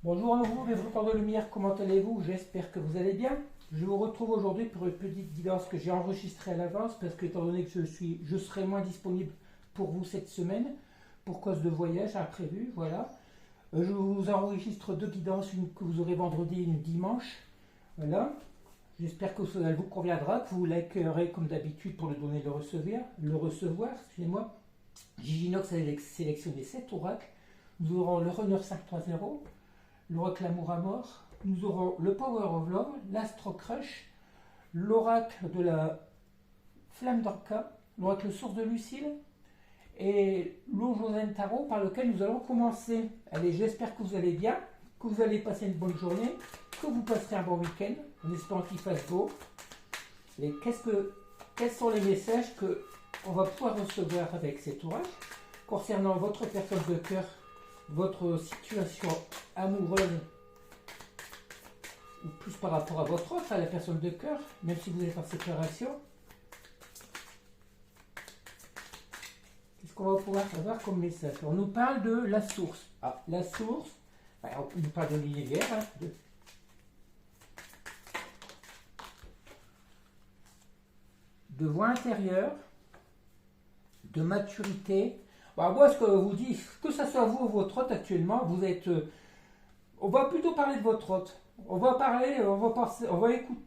Bonjour à vous, mes frères de lumière, comment allez-vous? J'espère que vous allez bien. Je vous retrouve aujourd'hui pour une petite guidance que j'ai enregistrée à l'avance parce que étant donné que je serai moins disponible pour vous cette semaine pour cause de voyage imprévu, voilà. Je vous enregistre deux guidances, une que vous aurez vendredi et une dimanche, voilà. J'espère que ça vous conviendra, que vous likerez comme d'habitude pour le donner le recevoir, excusez-moi. Giginox a sélectionné 7 oracles. Nous aurons le Runner 5.0, l'oracle Amour à mort, nous aurons le Power of Love, l'Astro Crush, l'oracle de la Flamme d'Orca, l'oracle Source de Lucille et l'Ojozen Tarot par lequel nous allons commencer. Allez, j'espère que vous allez bien, que vous allez passer une bonne journée, que vous passerez un bon week-end, en espérant qu'il fasse beau. Et quels sont les messages qu'on va pouvoir recevoir avec cet oracle concernant votre personne de cœur, votre situation amoureuse, ou plus par rapport à votre autre, à la personne de cœur, même si vous êtes en séparation. Qu'est-ce qu'on va pouvoir avoir comme message? On nous parle de la source. Ah, la source, on nous parle de l'univers, de voix intérieure, de maturité. Moi, ce que vous dis, que ce soit vous ou votre hôte actuellement, vous êtes. On va plutôt parler de votre hôte. On va écouter.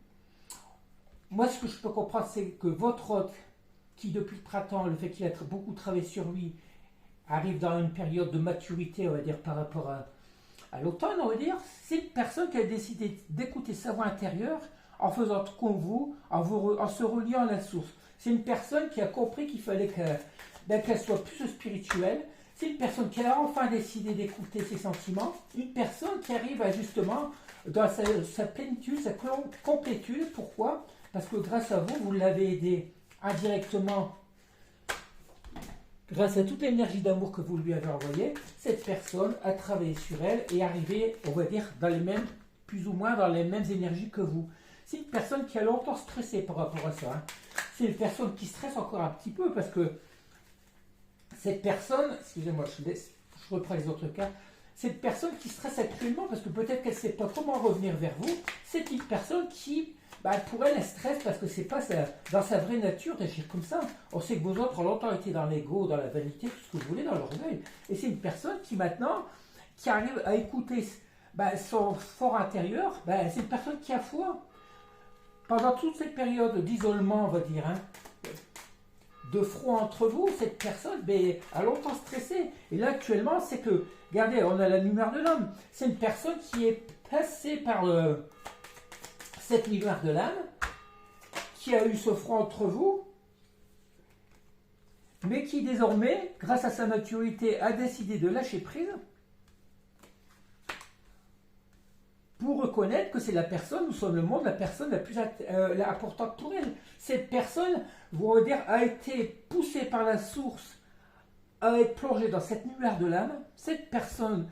Moi, ce que je peux comprendre, c'est que votre hôte, qui depuis le printemps, le fait qu'il a beaucoup travaillé sur lui, arrive dans une période de maturité, on va dire, par rapport à l'automne, on va dire. C'est une personne qui a décidé d'écouter sa voix intérieure en faisant tout comme vous, en se reliant à la source. C'est une personne qui a compris qu'il fallait qu'elle soit plus spirituelle. C'est une personne qui a enfin décidé d'écouter ses sentiments. Une personne qui arrive à justement dans sa plénitude, sa complétude. Pourquoi? Parce que grâce à vous, vous l'avez aidé indirectement. Grâce à toute l'énergie d'amour que vous lui avez envoyée, cette personne a travaillé sur elle et est arrivée, on va dire, plus ou moins dans les mêmes énergies que vous. C'est une personne qui a longtemps stressé par rapport à ça. C'est une personne qui stresse encore un petit peu parce que cette personne, excusez-moi, je reprends les autres cas, cette personne qui stresse actuellement parce que peut-être qu'elle ne sait pas comment revenir vers vous, c'est une personne qui, pour elle, elle stresse parce que c'est pas dans sa vraie nature d'agir comme ça. On sait que vos autres ont longtemps été dans l'ego, dans la vanité, tout ce que vous voulez, dans l'orgueil. Et c'est une personne qui maintenant, qui arrive à écouter son fort intérieur, c'est une personne qui a foi. Pendant toute cette période d'isolement, on va dire, de froid entre vous, cette personne a longtemps stressé. Et là, actuellement, c'est que, regardez, on a la lumière de l'homme. C'est une personne qui est passée par cette lumière de l'âme, qui a eu ce froid entre vous, mais qui désormais, grâce à sa maturité, a décidé de lâcher prise pour reconnaître que c'est la personne, nous sommes le monde, la personne la plus importante pour elle. Cette personne, on va dire, a été poussée par la source à être plongée dans cette lumière de l'âme. Cette personne,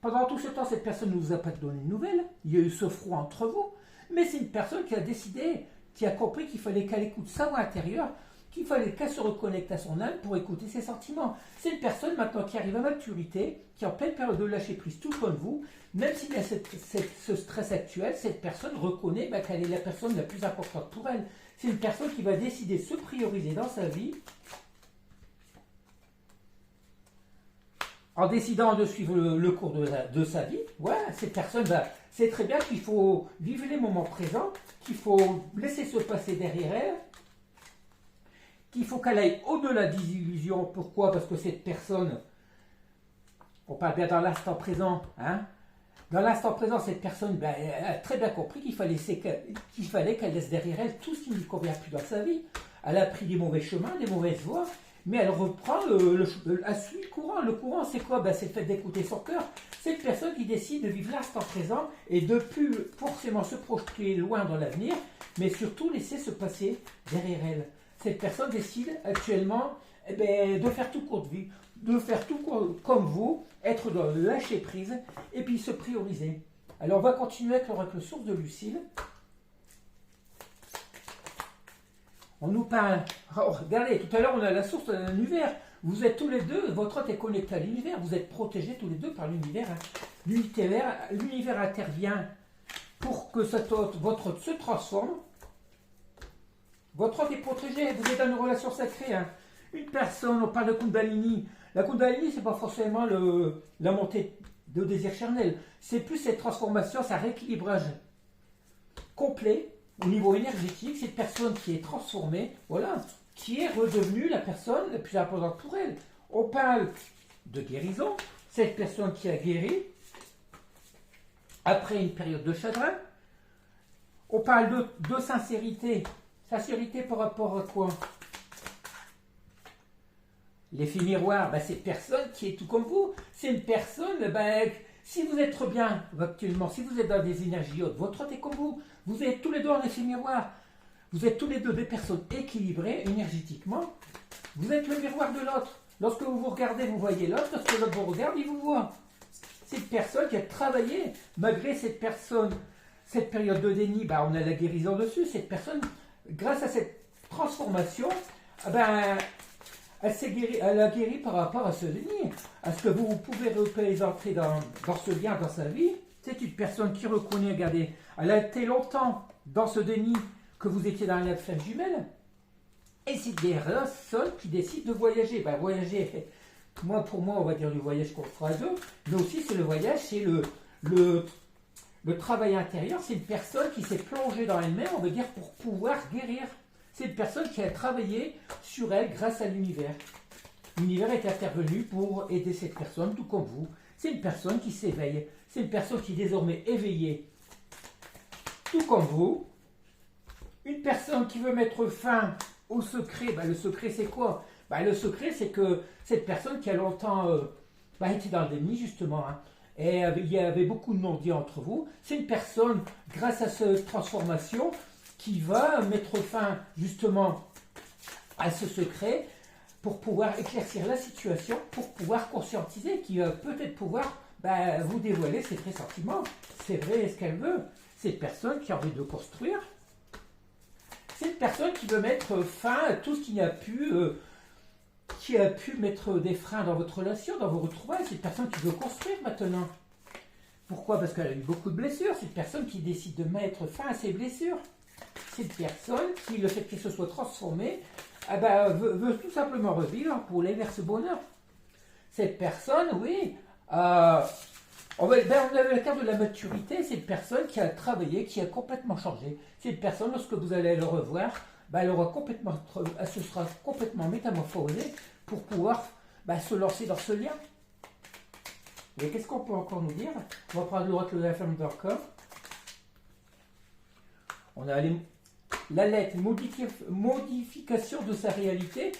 pendant tout ce temps, cette personne ne vous a pas donné de nouvelles. Il y a eu ce froid entre vous. Mais c'est une personne qui a décidé, qui a compris qu'il fallait qu'elle écoute sa voix intérieure, qu'il fallait qu'elle se reconnecte à son âme pour écouter ses sentiments. C'est une personne maintenant qui arrive à maturité, qui est en pleine période de lâcher prise tout comme vous. Même s'il y a ce stress actuel, cette personne reconnaît qu'elle est la personne la plus importante pour elle. C'est une personne qui va décider de se prioriser dans sa vie en décidant de suivre le cours de sa vie. Voilà, cette personne sait très bien qu'il faut vivre les moments présents, qu'il faut laisser se passer derrière elle, qu'il faut qu'elle aille au-delà des illusions. Pourquoi? Parce que cette personne, on parle bien dans l'instant présent, dans l'instant présent, cette personne elle a très bien compris qu'il fallait qu'elle laisse derrière elle tout ce qui ne lui convient plus dans sa vie. Elle a pris des mauvais chemins, des mauvaises voies, mais elle reprend, elle suit le courant. Le courant, c'est quoi? C'est le fait d'écouter son cœur. C'est une personne qui décide de vivre l'instant présent et de plus forcément se projeter loin dans l'avenir, mais surtout laisser se passer derrière elle. Cette personne décide actuellement de faire tout court de vie, de faire tout comme vous, être dans le lâcher prise et puis se prioriser. Alors on va continuer avec l'oracle Source de Lucille. On nous parle. Oh, regardez, tout à l'heure on a la source de l'univers. Vous êtes tous les deux, votre hôte est connecté à l'univers, vous êtes protégés tous les deux par l'univers. l'univers intervient pour que votre hôte se transforme. Votre hôte est protégé, vous êtes dans une relation sacrée. Hein. Une personne, on parle de Kundalini. La Kundalini, c'est pas forcément la montée de désir charnel. C'est plus cette transformation, ça rééquilibrage complet au niveau énergétique. Cette personne qui est transformée, voilà, qui est redevenue la personne la plus importante pour elle. On parle de guérison. Cette personne qui a guéri après une période de chagrin. On parle de sincérité. Sincérité par rapport à quoi? L'effet miroir, ben, cette personne qui est tout comme vous, c'est une personne, ben, si vous êtes bien actuellement, si vous êtes dans des énergies hautes, votre hôte est comme vous, vous êtes tous les deux en effet miroir, vous êtes tous les deux des personnes équilibrées énergétiquement, vous êtes le miroir de l'autre. Lorsque vous vous regardez, vous voyez l'autre, lorsque l'autre vous regarde, il vous voit. C'est une personne qui a travaillé, malgré cette personne, cette période de déni, ben, on a la guérison dessus, cette personne, grâce à cette transformation, ben, elle a guéri par rapport à ce déni, à ce que vous pouvez représenter dans ce lien, dans sa vie. C'est une personne qui reconnaît, regardez, elle a été longtemps dans ce déni que vous étiez dans la flamme jumelle. Et c'est des personnes qui décident de voyager. Ben, voyager, pour moi, on va dire du voyage qu'on fera deux, mais aussi c'est le voyage, c'est le travail intérieur. C'est une personne qui s'est plongée dans elle-même, on veut dire, pour pouvoir guérir. C'est une personne qui a travaillé sur elle grâce à l'univers. L'univers est intervenu pour aider cette personne, tout comme vous. C'est une personne qui s'éveille. C'est une personne qui est désormais éveillée, tout comme vous. Une personne qui veut mettre fin au secret. Ben, le secret, c'est quoi? Ben, le secret, c'est que cette personne qui a longtemps été dans le déni, justement, hein, et il y avait beaucoup de non-dits entre vous. C'est une personne, grâce à cette transformation, qui va mettre fin justement à ce secret pour pouvoir éclaircir la situation, pour pouvoir conscientiser, qui va peut-être pouvoir vous dévoiler ses vrais sentiments. C'est vrai ce qu'elle veut. C'est une personne qui a envie de construire. C'est une personne qui veut mettre fin à tout ce qui a pu mettre des freins dans votre relation, dans vos retrouvailles. C'est une personne qui veut construire maintenant. Pourquoi? Parce qu'elle a eu beaucoup de blessures. C'est une personne qui décide de mettre fin à ses blessures. C'est une personne qui, le fait qu'il se soit transformé, veut tout simplement revivre pour aller vers ce bonheur. Cette personne, oui, on a le cas de la maturité, c'est une personne qui a travaillé, qui a complètement changé. C'est une personne, lorsque vous allez le revoir, elle se sera complètement métamorphosée pour pouvoir se lancer dans ce lien. Et qu'est-ce qu'on peut encore nous dire? On va prendre l'oracle de la femme d'Arcom. On a la lettre, modification de sa réalité.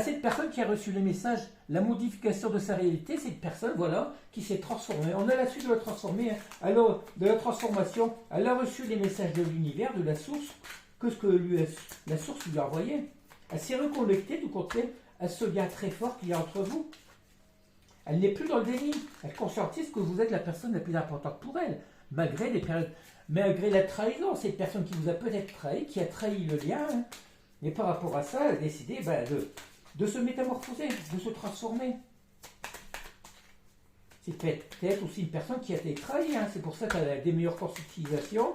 Cette personne qui a reçu le message, la modification de sa réalité, c'est une personne, voilà, qui s'est transformée. On a la suite de la transformer, alors de la transformation, elle a reçu les messages de l'univers, de la source, que ce que la source lui a envoyé. Elle s'est reconnectée, tout compte fait, à ce lien très fort qu'il y a entre vous. Elle n'est plus dans le déni. Elle conscientise que vous êtes la personne la plus importante pour elle, malgré les périodes. Malgré la trahison, c'est une personne qui vous a peut-être trahi, qui a trahi le lien, hein. Mais par rapport à ça, elle a décidé de se métamorphoser, de se transformer. C'est peut-être aussi une personne qui a été trahie, hein. C'est pour ça qu'elle a des meilleures conscientisations.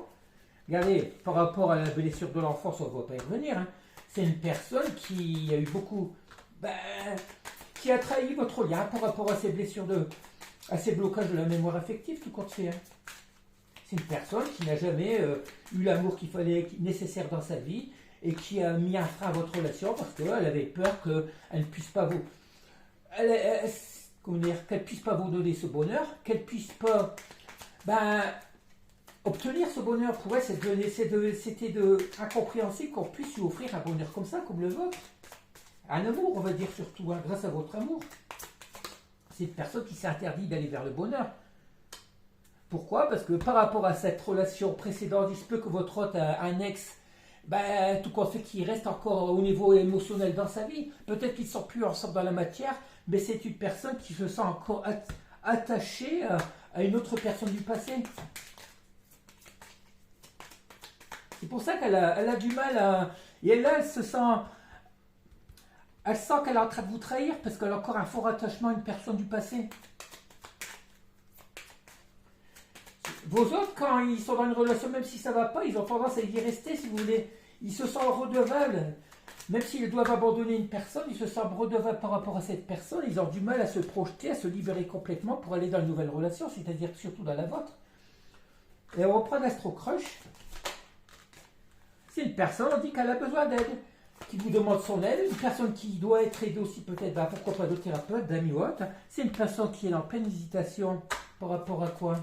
Regardez, par rapport à la blessure de l'enfance, on ne va pas y revenir, hein. C'est une personne qui a eu beaucoup, qui a trahi votre lien par rapport à ses blessures, à ses blocages de la mémoire affective, tout compte fait, hein. C'est une personne qui n'a jamais eu l'amour qu'il fallait, nécessaire dans sa vie, et qui a mis un frein à votre relation parce qu'elle avait peur qu'elle ne puisse pas vous... qu'elle puisse pas vous donner ce bonheur, qu'elle puisse pas obtenir ce bonheur. Pour elle, c'était incompréhensible qu'on puisse lui offrir un bonheur comme ça, comme le vôtre. Un amour, on va dire surtout, hein, grâce à votre amour. C'est une personne qui s'est interdit d'aller vers le bonheur. Pourquoi? Parce que par rapport à cette relation précédente, il se peut que votre hôte a un ex, tout compte fait qu'il reste encore au niveau émotionnel dans sa vie. Peut-être qu'ils ne sont plus ensemble dans la matière, mais c'est une personne qui se sent encore attachée à une autre personne du passé. C'est pour ça qu'elle a du mal à... Et là, elle sent qu'elle est en train de vous trahir parce qu'elle a encore un fort attachement à une personne du passé. Vos autres, quand ils sont dans une relation, même si ça ne va pas, ils ont tendance à y rester, si vous voulez. Ils se sentent redevables. Même s'ils doivent abandonner une personne, ils se sentent redevables par rapport à cette personne. Ils ont du mal à se projeter, à se libérer complètement pour aller dans une nouvelle relation, c'est-à-dire surtout dans la vôtre. Et on reprend l'Astro Crush. C'est une personne, on dit qu'elle a besoin d'aide, qui vous demande son aide, une personne qui doit être aidée aussi peut-être, pourquoi pas de thérapeute, d'amis ou autre. C'est une personne qui est en pleine hésitation par rapport à quoi?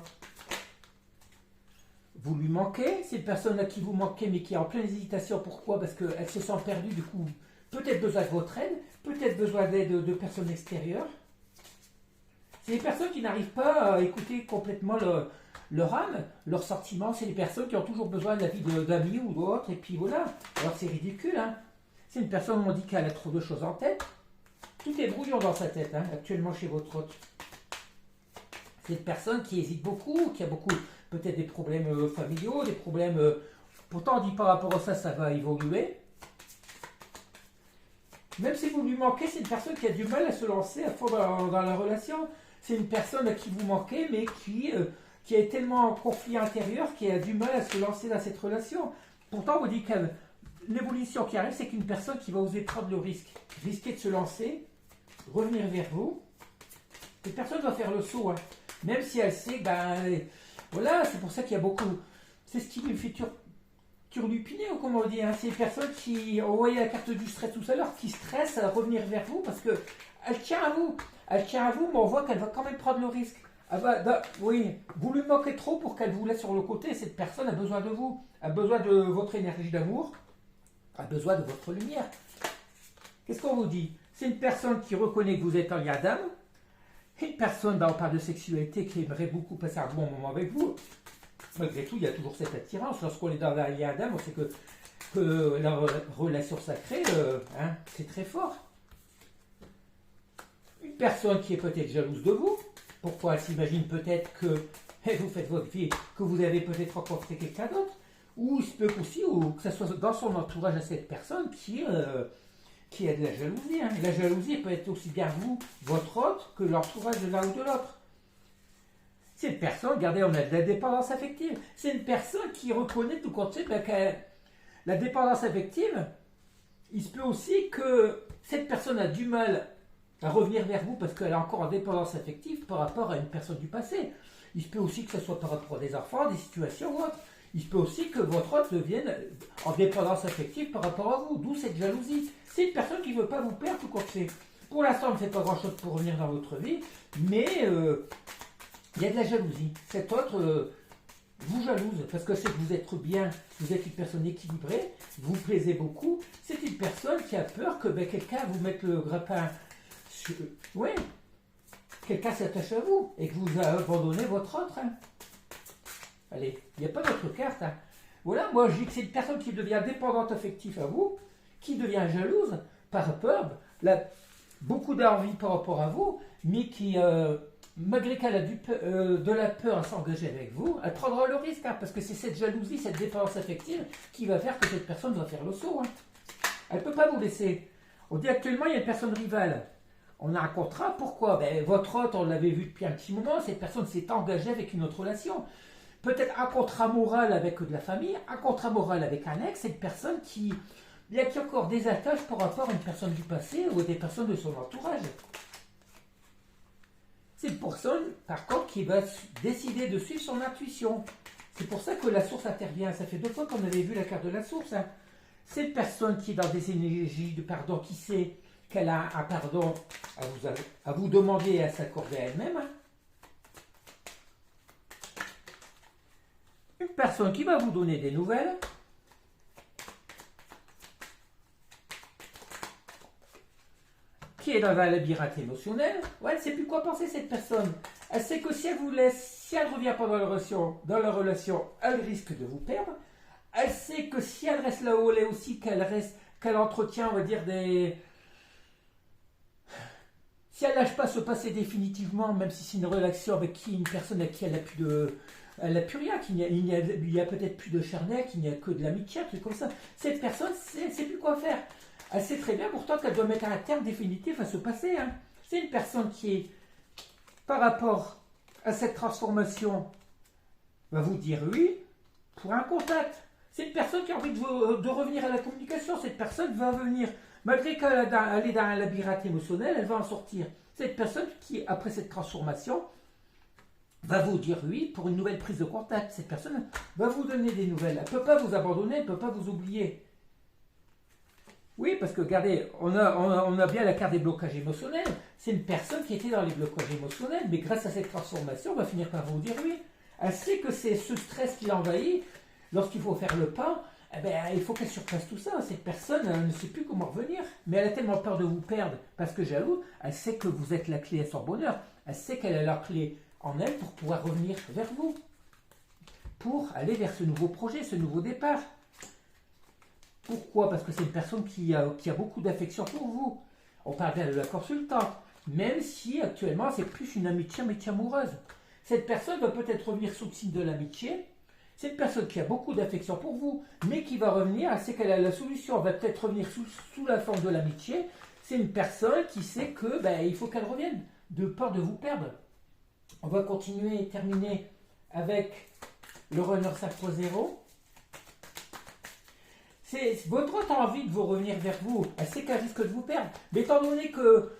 Vous lui manquez, c'est une personne à qui vous manquez mais qui est en pleine hésitation. Pourquoi? Parce qu'elle se sent perdue, du coup, peut-être besoin de votre aide, peut-être besoin d'aide de personnes extérieures. C'est des personnes qui n'arrivent pas à écouter complètement leur âme, leurs sentiments. C'est des personnes qui ont toujours besoin de l'avis d'amis ou d'autres, et puis voilà. Alors c'est ridicule, hein. C'est une personne, on dit qu'elle a trop de choses en tête. Tout est brouillon dans sa tête, hein, actuellement chez votre hôte. C'est une personne qui hésite beaucoup, qui a beaucoup, peut-être des problèmes familiaux, des problèmes... pourtant, on dit par rapport à ça, ça va évoluer. Même si vous lui manquez, c'est une personne qui a du mal à se lancer à fond dans la relation. C'est une personne à qui vous manquez, mais qui est tellement en conflit intérieur, qui a du mal à se lancer dans cette relation. Pourtant, on vous dit que l'évolution qui arrive, c'est qu'une personne qui va oser prendre le risque, risquer de se lancer, revenir vers vous. Cette personne doit faire le saut, hein. Même si elle sait, voilà, c'est pour ça qu'il y a beaucoup. C'est ce qui lui fait turlupiner, ou comment on dit, hein. C'est une personne qui, on voyait la carte du stress tout à l'heure, qui stresse à revenir vers vous parce que elle tient à vous. Elle tient à vous, mais on voit qu'elle va quand même prendre le risque. Oui, vous lui manquez trop pour qu'elle vous laisse sur le côté. Cette personne a besoin de vous, a besoin de votre énergie d'amour, a besoin de votre lumière. Qu'est-ce qu'on vous dit? C'est une personne qui reconnaît que vous êtes en lien d'âme. Une personne, on parle de sexualité, qui aimerait beaucoup passer un bon moment avec vous. Malgré tout, il y a toujours cette attirance. Lorsqu'on est dans un lien d'âme, on sait que la relation sacrée, c'est très fort. Une personne qui est peut-être jalouse de vous. Pourquoi? Elle s'imagine peut-être que vous faites votre vie, que vous avez peut-être rencontré quelqu'un d'autre. Ou il se peut aussi que ce soit dans son entourage à cette personne qui a de la jalousie, hein. La jalousie peut être aussi bien vous, votre hôte, que l'entourage de l'un ou de l'autre. C'est une personne, regardez, on a de la dépendance affective. C'est une personne qui reconnaît tout compte fait que la dépendance affective, il se peut aussi que cette personne a du mal à revenir vers vous parce qu'elle est encore en dépendance affective par rapport à une personne du passé. Il se peut aussi que ce soit par rapport à des enfants, des situations ou autres. Il se peut aussi que votre hôte devienne en dépendance affective par rapport à vous, d'où cette jalousie. C'est une personne qui ne veut pas vous perdre tout compte fait. Pour l'instant, on ne fait pas grand-chose pour revenir dans votre vie, mais il y a de la jalousie. Cet autre vous jalouse parce que c'est que vous êtes bien, vous êtes une personne équilibrée, vous plaisez beaucoup. C'est une personne qui a peur que quelqu'un vous mette le grappin sur... Oui, quelqu'un s'attache à vous et que vous abandonnez votre autre. Hein. Allez, il n'y a pas d'autre carte. Hein. Voilà, moi je dis que c'est une personne qui devient dépendante affective à vous, qui devient jalouse par peur, beaucoup d'envie par rapport à vous, mais qui, malgré qu'elle a de la peur à s'engager avec vous, elle prendra le risque, hein, parce que c'est cette jalousie, cette dépendance affective qui va faire que cette personne va faire le saut. Hein. Elle ne peut pas vous laisser. On dit actuellement, il y a une personne rivale. On a un contrat, pourquoi? Votre hôte, on l'avait vu depuis un petit moment, cette personne s'est engagée avec une autre relation. Peut-être un contrat moral avec de la famille, un contrat moral avec un ex, c'est une personne qui a encore des attaches par rapport à une personne du passé ou à des personnes de son entourage. C'est une personne, par contre, qui va décider de suivre son intuition. C'est pour ça que la source intervient. Ça fait 2 fois qu'on avait vu la carte de la source. Hein. C'est une personne qui est dans des énergies de pardon, qui sait qu'elle a un pardon à vous demander et à s'accorder à elle-même. Hein. Une personne qui va vous donner des nouvelles. Qui est dans un labyrinthe émotionnel. Ouais, elle ne sait plus quoi penser, cette personne. Elle sait que si elle vous laisse, si elle revient pas dans la relation, elle risque de vous perdre. Elle sait que si elle reste là où elle est aussi, qu'elle entretient, on va dire, si elle lâche pas se passer définitivement, même si c'est une relation avec une personne avec qui elle n'a plus rien, il y a peut-être plus de charnel, qu'il n'y a que de l'amitié, un truc comme ça. Cette personne, elle ne sait plus quoi faire. Elle sait très bien pourtant qu'elle doit mettre un terme définitif à ce passé. Hein. C'est une personne qui est, par rapport à cette transformation, va vous dire oui pour un contact. Cette personne qui a envie de revenir à la communication, cette personne va venir, malgré qu'elle est dans un labyrinthe émotionnel, elle va en sortir. Cette personne qui, après cette transformation, va vous dire oui pour une nouvelle prise de contact. Cette personne va vous donner des nouvelles. Elle ne peut pas vous abandonner, elle ne peut pas vous oublier. Oui, parce que regardez, on a bien la carte des blocages émotionnels. C'est une personne qui était dans les blocages émotionnels, mais grâce à cette transformation, on va finir par vous dire oui. Elle sait que c'est ce stress qui l'envahit. Lorsqu'il faut faire le pas, eh ben, il faut qu'elle surpasse tout ça. Cette personne, elle ne sait plus comment revenir. Mais elle a tellement peur de vous perdre, parce que jaloux, elle sait que vous êtes la clé à son bonheur. Elle sait qu'elle a la clé en elle pour pouvoir revenir vers vous. Pour aller vers ce nouveau projet, ce nouveau départ. Pourquoi? Parce que c'est une personne qui a beaucoup d'affection pour vous. On parle bien de la consultante. Même si actuellement c'est plus une amitié amoureuse. Cette personne va peut-être revenir sous le signe de l'amitié. C'est une personne qui a beaucoup d'affection pour vous, mais qui va revenir, elle sait qu'elle a la solution, elle va peut-être revenir sous la forme de l'amitié. C'est une personne qui sait que il faut qu'elle revienne, de peur de vous perdre. On va continuer et terminer avec le runner 5.0. Votre hôte a envie de vous revenir vers vous. Elle sait qu'elle risque de vous perdre. Mais étant donné que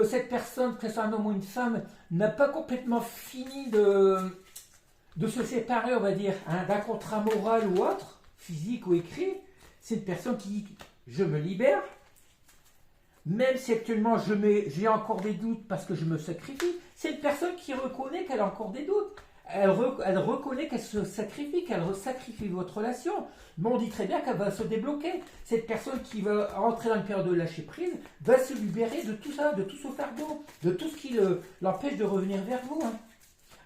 cette personne, que ce soit un homme ou une femme, n'a pas complètement fini de se séparer, on va dire, d'un contrat moral ou autre, physique ou écrit, c'est une personne qui dit « je me libère », même si actuellement j'ai encore des doutes parce que je me sacrifie. C'est une personne qui reconnaît qu'elle a encore des doutes. Elle reconnaît qu'elle se sacrifie, qu'elle sacrifie votre relation. Mais on dit très bien qu'elle va se débloquer. Cette personne qui va rentrer dans une période de lâcher prise va se libérer de tout ça, de tout ce fardeau, de tout ce qui l'empêche de revenir vers vous.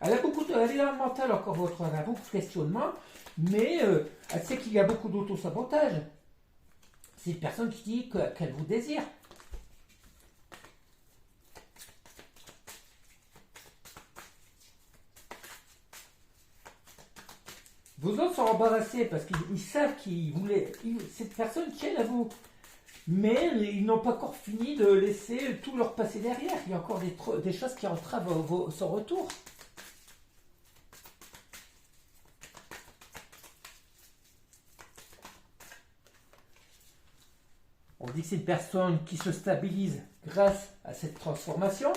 Elle est dans le mental encore votre, elle a beaucoup de questionnements, mais elle sait qu'il y a beaucoup d'auto-sabotage. C'est une personne qui dit qu'elle vous désire. Vos autres sont embarrassés parce qu'ils savent qu'ils voulaient. Cette personne tienne à vous. Mais ils n'ont pas encore fini de laisser tout leur passer derrière. Il y a encore des choses qui entravent son retour. On dit que c'est une personne qui se stabilise grâce à cette transformation,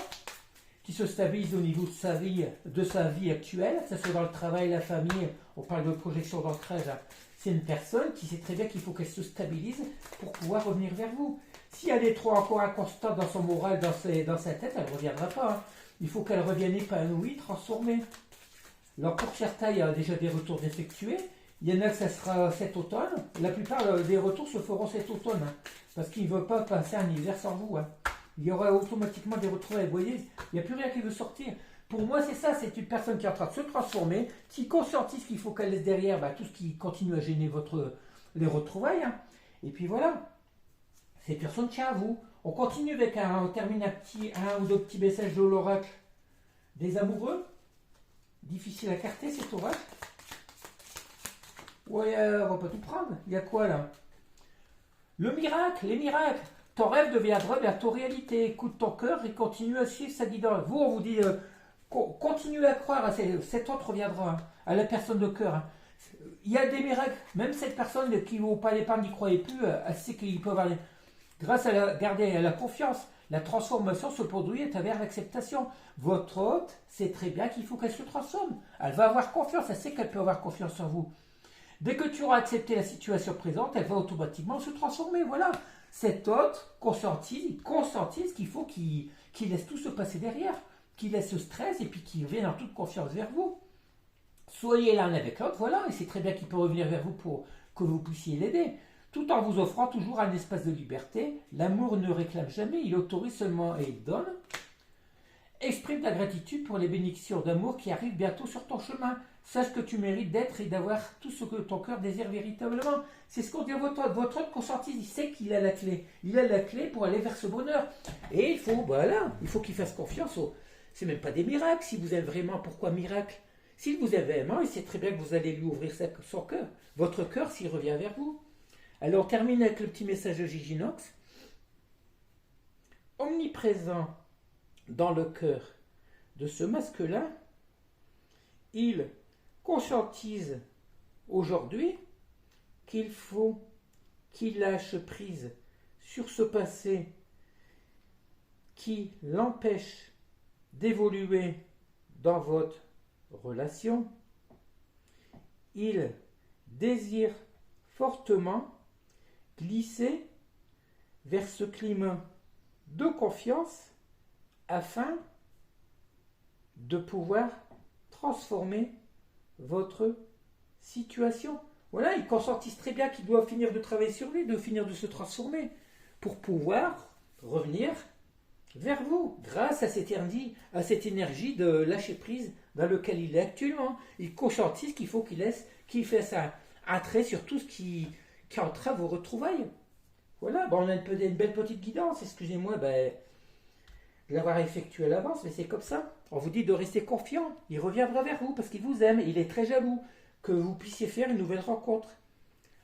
qui se stabilise au niveau de sa vie actuelle, que ce soit dans le travail, la famille, on parle de projection d'ancrage. C'est une personne qui sait très bien qu'il faut qu'elle se stabilise pour pouvoir revenir vers vous. Si elle est trop encore inconstante dans son moral, dans sa tête, elle ne reviendra pas. Il faut qu'elle revienne épanouie, transformée. Alors pour certains, il y a déjà des retours effectués. Il y en a que ça sera cet automne. La plupart des retours se feront cet automne. Parce qu'ils ne veulent pas passer un hiver sans vous. Il y aura automatiquement des retrouvailles. Vous voyez, il n'y a plus rien qui veut sortir. Pour moi, c'est ça. C'est une personne qui est en train de se transformer, qui conscientise qu'il faut qu'elle laisse derrière tout ce qui continue à gêner les retrouvailles. Et puis voilà. Cette personne tient à vous. On continue avec on termine un ou deux petits messages de l'oracle des amoureux. Difficile à carter cet oracle. Ouais, on va pas tout prendre. Il y a quoi là? Le miracle, les miracles. Ton rêve deviendra bientôt réalité. Écoute ton cœur et continue à suivre sa guidance. Vous, on vous dit, continuez à croire. Cet autre reviendra, à la personne de cœur. Il y a des miracles. Même cette personne qui ne vaut pas l'épargne, n'y croyait plus, elle sait qu'il peut avoir. Grâce à la confiance, la transformation se produit à travers l'acceptation. Votre hôte sait très bien qu'il faut qu'elle se transforme. Elle va avoir confiance, elle sait qu'elle peut avoir confiance en vous. Dès que tu auras accepté la situation présente, elle va automatiquement se transformer. Voilà. Cet hôte conscientise qu'il faut qu'il laisse tout se passer derrière, qu'il laisse ce stress et puis qu'il revienne en toute confiance vers vous. Soyez l'un avec l'autre, voilà, et c'est très bien qu'il peut revenir vers vous pour que vous puissiez l'aider, tout en vous offrant toujours un espace de liberté. L'amour ne réclame jamais, il autorise seulement et il donne. Exprime ta gratitude pour les bénédictions d'amour qui arrivent bientôt sur ton chemin. Sache que tu mérites d'être et d'avoir tout ce que ton cœur désire véritablement. C'est ce qu'on dit à votre autre conscientise. Il sait qu'il a la clé. Il a la clé pour aller vers ce bonheur. Et il faut qu'il fasse confiance. C'est même pas des miracles. Si vous aimez vraiment, pourquoi miracle? S'il vous aime vraiment, il sait très bien que vous allez lui ouvrir son cœur. Votre cœur s'il revient vers vous. Alors on termine avec le petit message de Giginox. Omniprésent dans le cœur de ce masculin, il conscientise aujourd'hui qu'il faut qu'il lâche prise sur ce passé qui l'empêche d'évoluer dans votre relation. Il désire fortement glisser vers ce climat de confiance afin de pouvoir transformer votre situation. Voilà, ils consentent très bien qu'ils doivent finir de travailler sur lui, de finir de se transformer pour pouvoir revenir vers vous, grâce à cette énergie de lâcher prise dans lequel il est actuellement. Il conscientise qu'il faut qu'il fasse un trait sur tout ce qui entrave vos retrouvailles. Voilà, on a une belle petite guidance, excusez-moi de l'avoir effectuée à l'avance, mais c'est comme ça. On vous dit de rester confiant, il reviendra vers vous parce qu'il vous aime, il est très jaloux que vous puissiez faire une nouvelle rencontre.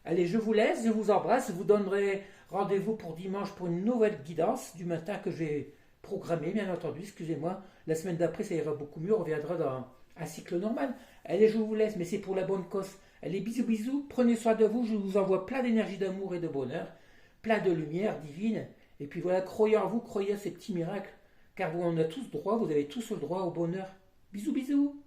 Allez, je vous laisse, je vous embrasse, je vous donnerai rendez-vous pour dimanche pour une nouvelle guidance du matin que j'ai programmée, bien entendu, excusez-moi. La semaine d'après, ça ira beaucoup mieux, on reviendra dans un cycle normal. Allez, je vous laisse, mais c'est pour la bonne cause. Allez, bisous, bisous, prenez soin de vous, je vous envoie plein d'énergie d'amour et de bonheur, plein de lumière divine, et puis voilà, croyez en vous, croyez à ces petits miracles, car vous en avez tous droit, vous avez tous le droit au bonheur. Bisous, bisous.